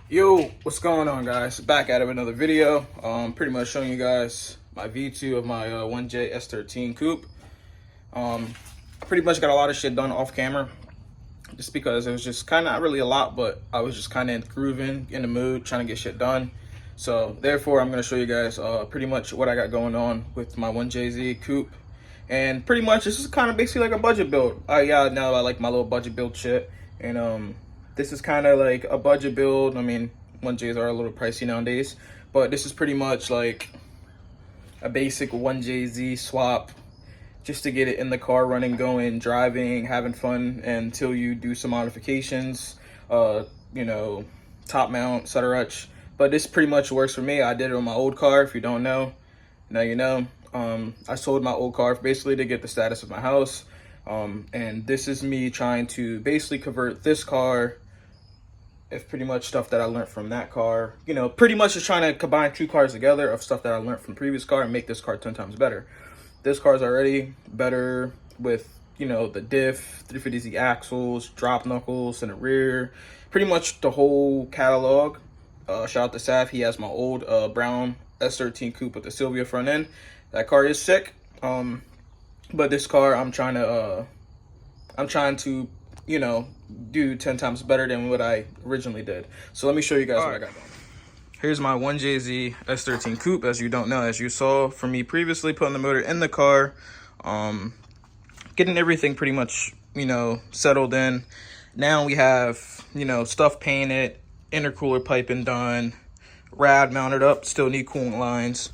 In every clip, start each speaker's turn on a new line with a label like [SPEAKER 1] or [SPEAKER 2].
[SPEAKER 1] Yo, what's going on, guys? Back at it with another video. Pretty much showing you guys my V2 of my 1J S13 coupe. I pretty much got a lot of shit done off camera, just because it was just kind of not really a lot, but I was just kind of grooving in the mood, trying to get shit done. So therefore, I'm gonna show you guys pretty much what I got going on with my 1JZ coupe. And pretty much this is kind of basically like a budget build. Yeah, now I like my little budget build shit, and this is kind of like a budget build. I mean, 1Js are a little pricey nowadays, but this is pretty much like a basic 1JZ swap, just to get it in the car, running, going, driving, having fun until you do some modifications, you know, top mount, etc. But this pretty much works for me. I did it on my old car. If you don't know, now you know. I sold my old car basically to get the status of my house. And this is me trying to basically convert this car, if pretty much stuff that I learned from that car, you know, pretty much just trying to combine two cars together of stuff that I learned from the previous car and make this car 10 times better. This car is already better with, you know, the diff, 350Z axles, drop knuckles in the rear, pretty much the whole catalog. Shout out to Saf, he has my old brown S13 coupe with the Sylvia front end. That car is sick. But this car, I'm trying to, you know, do 10 times better than what I originally did. So let me show you guys what I got done. Here's my 1JZ S13 coupe. As you don't know, as you saw from me previously, putting the motor in the car, getting everything pretty much, you know, settled in. Now we have, you know, stuff painted, intercooler piping done, rad mounted up, still need coolant lines.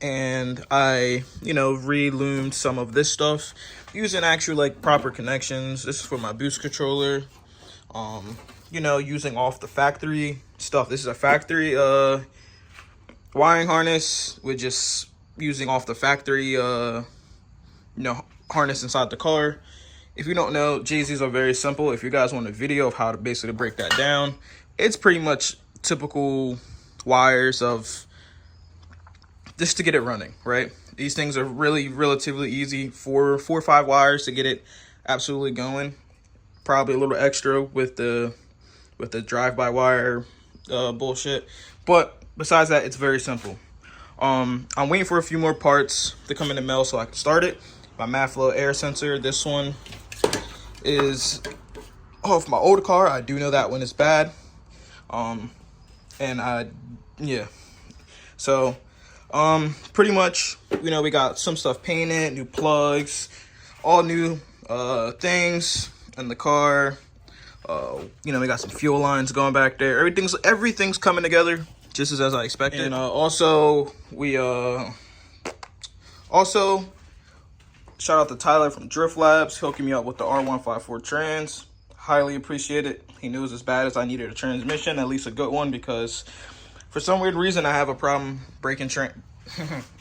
[SPEAKER 1] And I, you know, re-loomed some of this stuff using actual like proper connections. This is for my boost controller. You know, using off the factory stuff. This is a factory wiring harness with just using off the factory you know, harness inside the car. If you don't know, JZs are very simple. If you guys want a video of how to basically break that down, it's pretty much typical wires of just to get it running, right? These things are really relatively easy. Four or five wires to get it absolutely going. Probably a little extra with the drive-by-wire bullshit, but besides that, it's very simple. I'm waiting for a few more parts to come in the mail so I can start it. My MAFLO air sensor, this one is off my old car. I do know that one is bad. Yeah, so pretty much, you know, we got some stuff painted, new plugs, all new things in the car. You know, we got some fuel lines going back there. Everything's coming together just as I expected. And also shout out to Tyler from Drift Labs, hooking me up with the R154 trans. Highly appreciate it. He knew it was as bad as I needed a transmission, at least a good one, because for some weird reason I have a problem breaking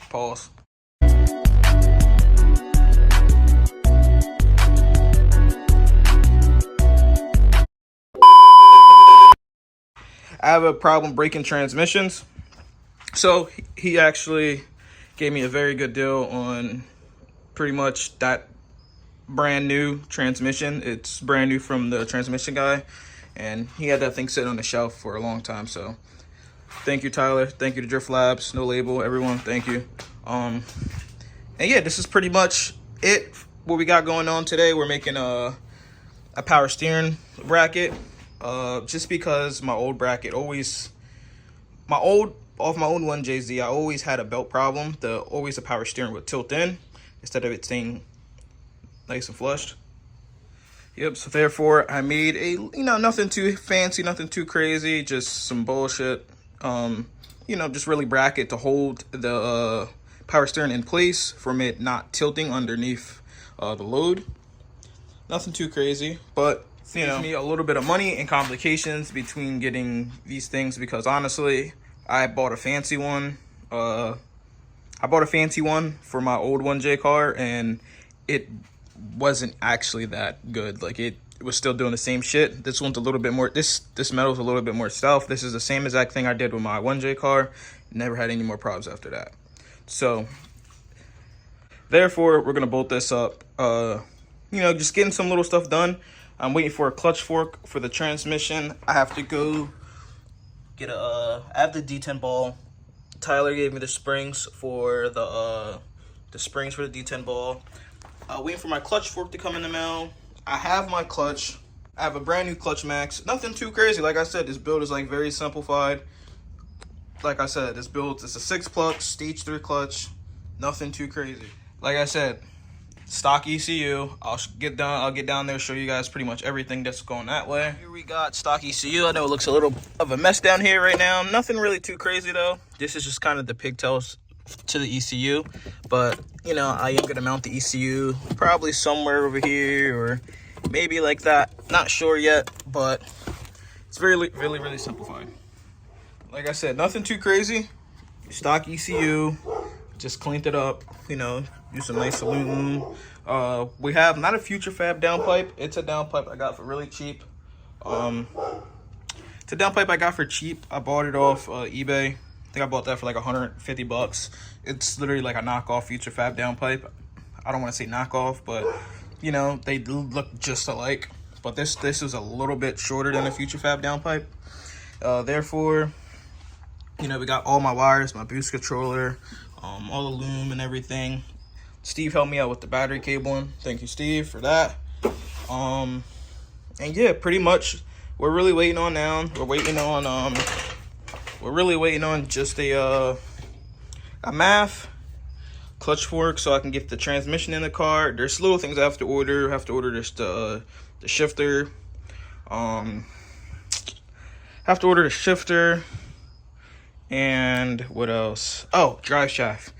[SPEAKER 1] pause. I have a problem breaking transmissions. So he actually gave me a very good deal on pretty much that brand new transmission. It's brand new from the transmission guy, and he had that thing sitting on the shelf for a long time. So thank you, Tyler. Thank you to Drift Labs, No Label, everyone. Thank you. And yeah, this is pretty much it. What we got going on today, we're making a power steering bracket. Just because my old bracket off my old 1JZ, I always had a belt problem. Always the power steering would tilt in instead of it staying nice and flushed. Yep, so therefore I made a, you know, nothing too fancy, nothing too crazy, just some bullshit. You know, just really bracket to hold the power steering in place from it not tilting underneath the load. Nothing too crazy, but you know, me a little bit of money and complications between getting these things, because honestly, I bought a fancy one. I bought a fancy one for my old 1J car, and it wasn't actually that good. Like, it was still doing the same shit. This one's a little bit more, this metal's a little bit more stealth. This is the same exact thing I did with my 1J car. Never had any more problems after that. So therefore, we're gonna bolt this up. You know, just getting some little stuff done. I'm waiting for a clutch fork for the transmission. I have to go get I have the D10 ball. Tyler gave me the springs for the D10 ball. Waiting for my clutch fork to come in the mail. I have my clutch. I have a brand new clutch max. Nothing too crazy. Like I said, this build is like very simplified. Like I said, this build is a 6-plug stage 3 clutch. Nothing too crazy. Like I said, stock ECU. I'll get down there, show you guys pretty much everything that's going that way. Here we got stock ECU. I know it looks a little of a mess down here right now. Nothing really too crazy though. This is just kind of the pigtails to the ECU, but you know, I am gonna mount the ECU probably somewhere over here or maybe like that. Not sure yet, but it's really simplified. Like I said, nothing too crazy. Stock ECU, just cleaned it up, you know, use some nice aluminum. We have not a Future Fab downpipe. It's a downpipe I got for really cheap. It's a downpipe I got for cheap. I bought it off eBay. I think I bought that for like 150 bucks. It's literally like a knockoff Future Fab downpipe. I don't want to say knockoff, but you know, they look just alike. But this is a little bit shorter than a Future Fab downpipe. Therefore, you know, we got all my wires, my boost controller, all the loom and everything. Steve helped me out with the battery cabling. Thank you, Steve, for that. And yeah, pretty much we're really waiting on now. We're really waiting on just a MAF, clutch fork, so I can get the transmission in the car. There's little things I have to order. I have to order this the shifter. Have to order the shifter. And what else? Oh, drive shaft.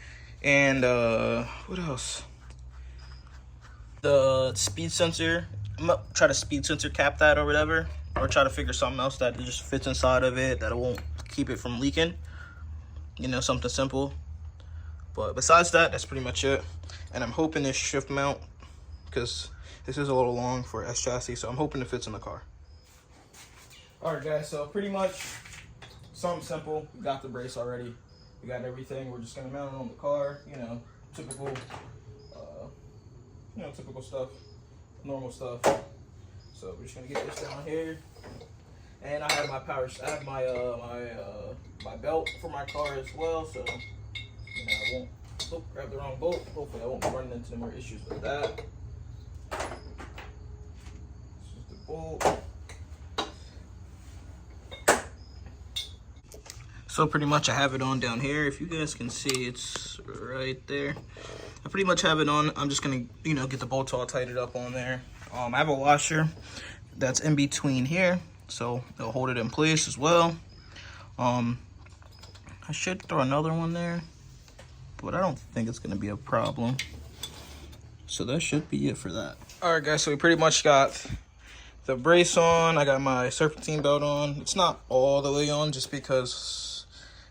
[SPEAKER 1] And what else? The speed sensor. I'm gonna try to speed sensor cap that or whatever, or try to figure something else that just fits inside of it that it won't keep it from leaking. You know, something simple. But besides that, that's pretty much it. And I'm hoping this shift mount, because this is a little long for S chassis, so I'm hoping it fits in the car. All right, guys. So pretty much something simple. We got the brace already. We got everything. We're just gonna mount it on the car. You know, typical stuff, normal stuff. So we're just gonna get this down here. And I have my my belt for my car as well. So you know, I won't grab the wrong bolt. Hopefully, I won't be running into more issues with that. This is the bolt. So pretty much I have it on down here. If you guys can see, it's right there. I pretty much have it on. I'm just gonna, you know, get the bolts all tightened up on there. I have a washer that's in between here, so it'll hold it in place as well. I should throw another one there, but I don't think it's gonna be a problem. So that should be it for that. All right, guys, so we pretty much got the brace on. I got my S13 belt on. It's not all the way on just because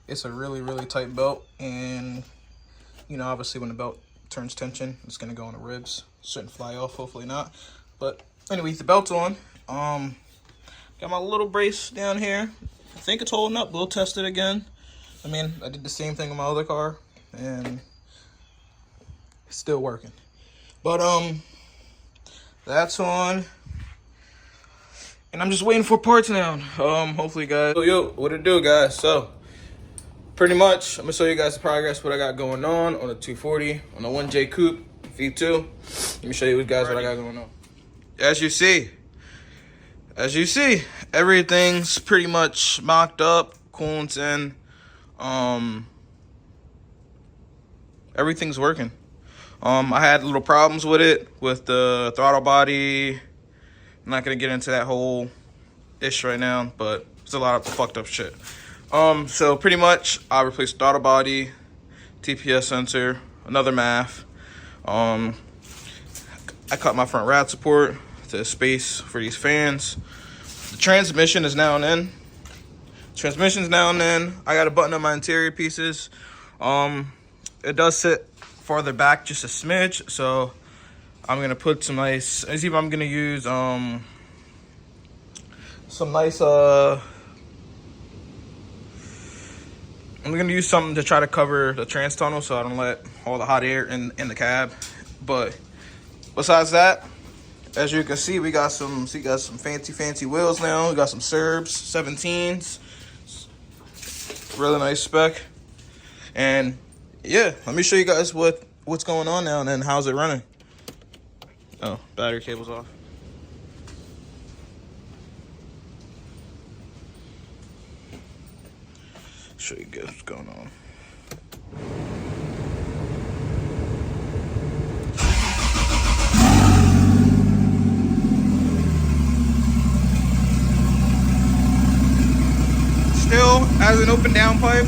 [SPEAKER 1] it's a really tight belt, and you know, obviously when the belt turns tension, it's gonna go on the ribs. Shouldn't fly off, hopefully not. But anyway, the belt's on. Got my little brace down here. I think it's holding up. We'll test it again. I mean, I did the same thing on my other car, and it's still working. But that's on. And I'm just waiting for parts now. Hopefully, guys. Yo, what it do, guys? So pretty much, I'm gonna show you guys the progress, what I got going on the 240, on the 1J Coupe V2. Let me show you guys what I got going on. As you see, everything's pretty much mocked up, coolant's in, everything's working. I had little problems with it, with the throttle body. I'm not gonna get into that whole ish right now, but it's a lot of fucked up shit. So pretty much I replaced throttle body, TPS sensor, another MAF. I cut my front rad support to space for these fans. The transmission is now in. Transmission's now in. I got to button up my interior pieces. It does sit farther back just a smidge, so I'm gonna put some nice. I'm gonna use some nice I'm gonna use something to try to cover the trans tunnel so I don't let all the hot air in the cab. But besides that, As you can see, we got some fancy wheels now. We got some Serbs 17s, really nice spec. And yeah, let me show you guys what's going on now and then how's it running. Oh, battery cable's off. Show you guys what's going on. Still has an open downpipe.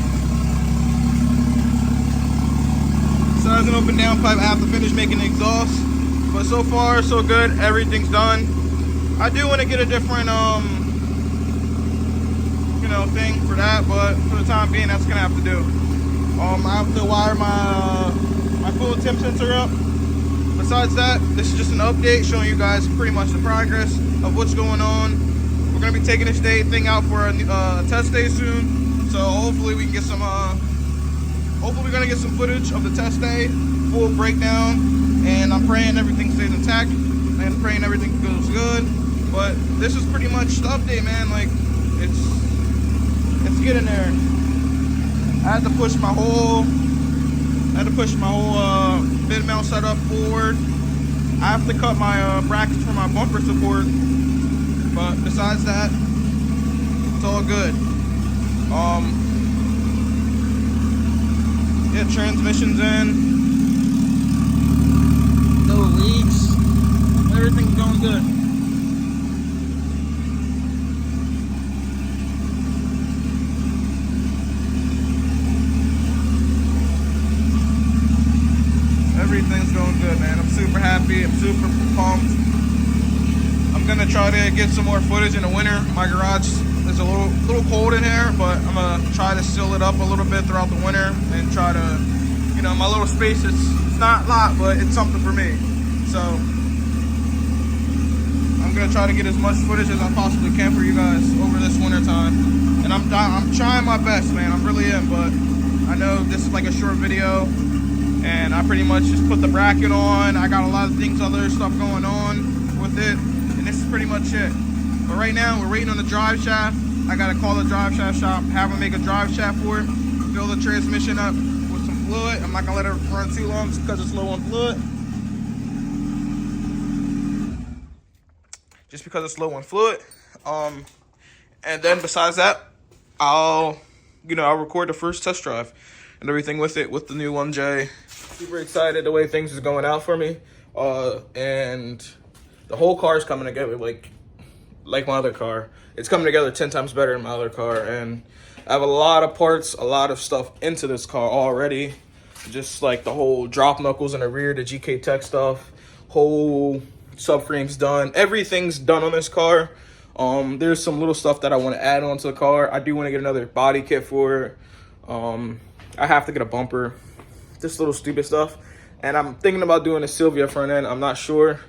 [SPEAKER 1] So has an open downpipe. I have to finish making the exhaust, but so far so good. Everything's done. I do want to get a different thing for that, but for the time being, that's gonna have to do. I have to wire my full temp sensor up. Besides that, this is just an update showing you guys pretty much the progress of what's going on. We're gonna be taking this thing out for a test day soon, so hopefully we can get some. Hopefully we're gonna get some footage of the test day, full breakdown, and I'm praying everything stays intact and praying everything goes good. But this is pretty much the update, man. Like it's getting there. I had to push my whole mid mount setup forward. I have to cut my brackets for my bumper support, but besides that, it's all good. Yeah, transmission's in. No leaks. Everything's going good. Everything's going good, man. I'm super happy. I'm super pumped. I'm gonna try to get some more footage in the winter. My garage is a little cold in here, but I'm gonna try to seal it up a little bit throughout the winter and try to, my little space is not a lot, but it's something for me. So I'm gonna try to get as much footage as I possibly can for you guys over this winter time. And I'm trying my best, man. I really am, but I know this is like a short video. And I pretty much just put the bracket on. I got a lot of other stuff going on with it. And this is pretty much it. But right now, we're waiting on the drive shaft. I gotta call the drive shaft shop, have them make a drive shaft for it, fill the transmission up with some fluid. I'm not gonna let it run too long because it's low on fluid. Just because it's low on fluid. And then besides that, I'll record the first test drive and everything with it, with the new 1J. Super excited the way things is going out for me. And the whole car is coming together like my other car. It's coming together 10 times better than my other car. And I have a lot of parts, a lot of stuff into this car already. Just like the whole drop knuckles in the rear, the GK Tech stuff, whole subframe's done. Everything's done on this car. There's some little stuff that I want to add onto the car. I do want to get another body kit for it. I have to get a bumper, this little stupid stuff. And I'm thinking about doing a Sylvia front end. I'm not sure.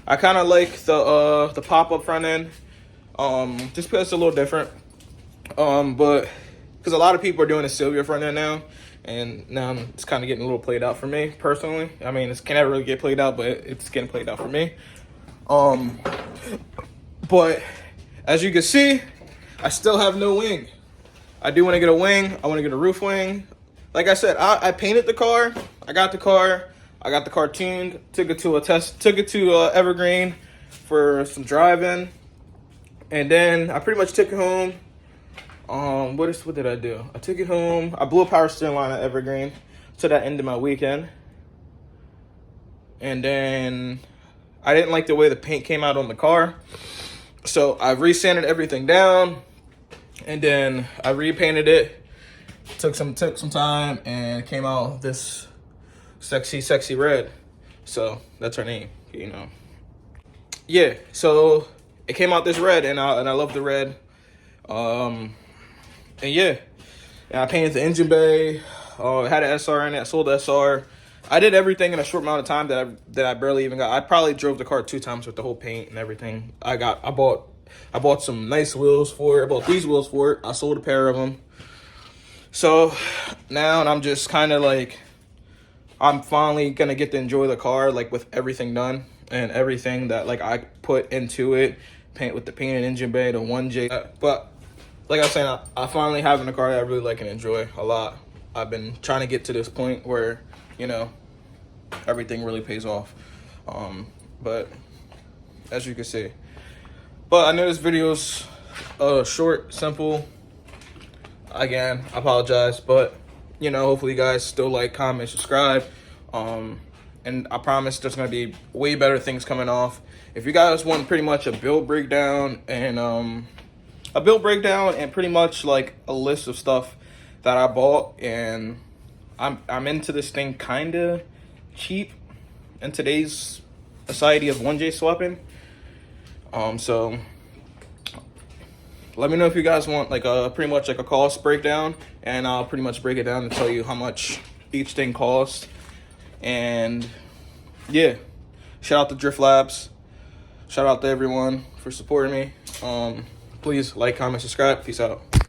[SPEAKER 1] I kind of like the pop-up front end, just because it's a little different. But because a lot of people are doing a Sylvia front end now, and now it's kind of getting a little played out for me personally. I mean, it can never really get played out, but it's getting played out for me. But as you can see, I still have no wing. I do want to get a wing. I want to get a roof wing. Like I said, I painted the car. I got the car tuned. Took it to a test. Took it to Evergreen for some driving, and then I pretty much took it home. What did I do? I took it home. I blew a power steering line at Evergreen, so that ended my weekend. And then I didn't like the way the paint came out on the car, so I resanded everything down, and then I repainted it. Took some time, and it came out this sexy red. So that's her name, Yeah, so it came out this red, and I love the red. And yeah, and I painted the engine bay. It had an SR in it. I sold the SR. I did everything in a short amount of time that I barely even got. I probably drove the car 2 times with the whole paint and everything. I bought some nice wheels for it. I bought these wheels for it. I sold a pair of them. So now I'm just kind of like, I'm finally gonna get to enjoy the car, like with everything done. and everything that like I put into it, paint with the painted engine bay, the 1J. But like I was saying, I finally having a car that I really like and enjoy a lot. I've been trying to get to this point where, you know, everything really pays off. But as you can see, but I know this video's short, simple. Again, I apologize, but you know, hopefully you guys still like, comment, subscribe. And I promise there's gonna be way better things coming off. If you guys want pretty much a build breakdown and pretty much like a list of stuff that I bought, and I'm into this thing kinda cheap in today's society of 1J swapping. So let me know if you guys want like a pretty much like a cost breakdown, and I'll pretty much break it down and tell you how much each thing costs. And yeah, shout out to Drift Labs, shout out to everyone for supporting me. Please like, comment, subscribe. Peace out.